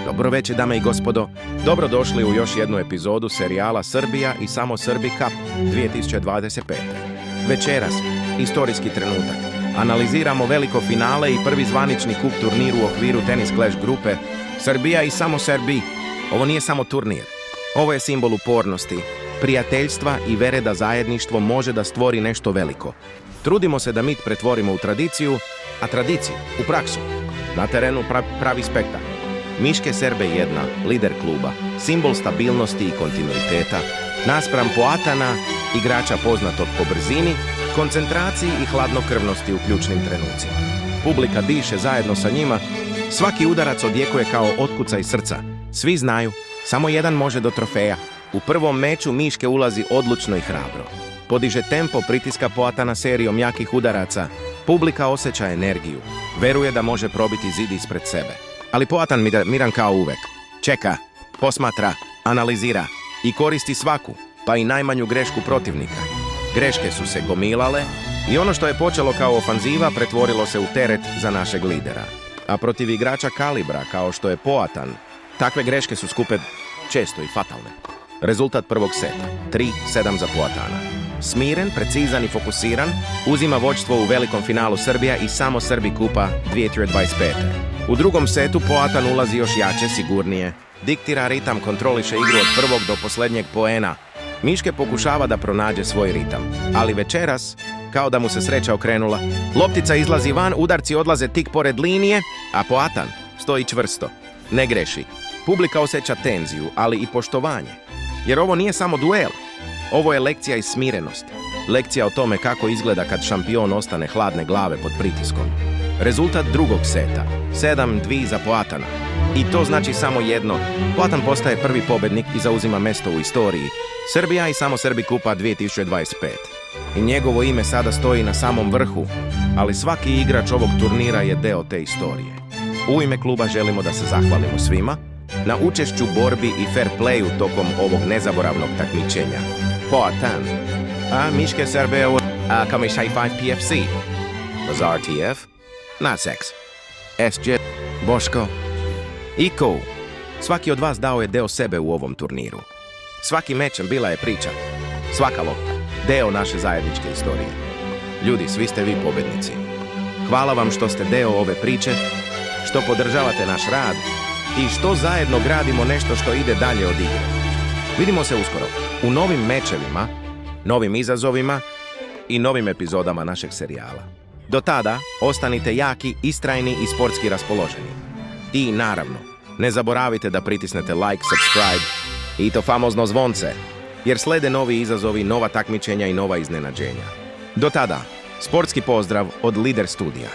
Dobro večer, dame i gospodo. Dobrodošli u još jednu epizodu serijala Srbija i samo Srbi Cup 2025. Večeras, istorijski trenutak. Analiziramo veliko finale i prvi zvanični kup turnir u okviru Tennis Clash grupe Srbija i samo Srbi. Ovo nije samo turnir. Ovo je simbol upornosti, prijateljstva i vere da zajedništvo može da stvori nešto veliko. Trudimo se da mit pretvorimo u tradiciju, a tradiciju u praksu. Na terenu pravi spektakl. Miške Serbe 1, lider kluba, simbol stabilnosti i kontinuiteta, naspram Poatana, igrača poznatog po brzini, koncentraciji i hladnokrvnosti u ključnim trenucima. Publika diše zajedno sa njima, svaki udarac odjekuje kao otkucaj srca. Svi znaju, samo jedan može do trofeja. U prvom meču Miške ulazi odlučno i hrabro. Podiže tempo, pritiska Poatana serijom jakih udaraca. Publika osjeća energiju, veruje da može probiti zid ispred sebe. Ali Poatan miran kao uvek. Čeka, posmatra, analizira i koristi svaku, pa i najmanju grešku protivnika. Greške su se gomilale i ono što je počelo kao ofanziva pretvorilo se u teret za našeg lidera. A protiv igrača kalibra, kao što je Poatan, takve greške su skupe često i fatalne. Rezultat prvog seta, 3-7 za Poatana. Smiren, precizan i fokusiran, uzima vođstvo u velikom finalu Srbija i samo Srbi kupa 2025. U drugom setu Poatan ulazi još jače, sigurnije. Diktira ritam, kontroliše igru od prvog do posljednjeg poena. Miške pokušava da pronađe svoj ritam, ali večeras, kao da mu se sreća okrenula, loptica izlazi van, udarci odlaze tik pored linije, a Poatan stoji čvrsto. Ne greši. Publika osjeća tenziju, ali i poštovanje. Jer ovo nije samo duel. Ovo je lekcija iz smirenosti. Lekcija o tome kako izgleda kad šampion ostane hladne glave pod pritiskom. Rezultat drugog seta, 7-2 za Poatana. I to znači samo jedno, Poatan postaje prvi pobednik i zauzima mesto u istoriji. Srbija i samo Srbi kupa 2025. I njegovo ime sada stoji na samom vrhu, ali svaki igrač ovog turnira je deo te istorije. U ime kluba želimo da se zahvalimo svima na učešću, borbi i fair playu tokom ovog nezaboravnog takmičenja. Poatan, a Miške Serbe, a Kamišaj 5 PFC, Lazar TF, Nasex, SJ, Boško, Iko. Svaki od vas dao je deo sebe u ovom turniru. Svaki mečem bila je priča, svaka lopta, deo naše zajedničke istorije. Ljudi, svi ste vi pobednici. Hvala vam što ste deo ove priče, što podržavate naš rad i što zajedno gradimo nešto što ide dalje od igre. Vidimo se uskoro u novim mečevima, novim izazovima i novim epizodama našeg serijala. Do tada, ostanite jaki, istrajni i sportski raspoloženi. I naravno, ne zaboravite da pritisnete like, subscribe i to famozno zvonce, jer slede novi izazovi, nova takmičenja i nova iznenađenja. Do tada, sportski pozdrav od Lider studija.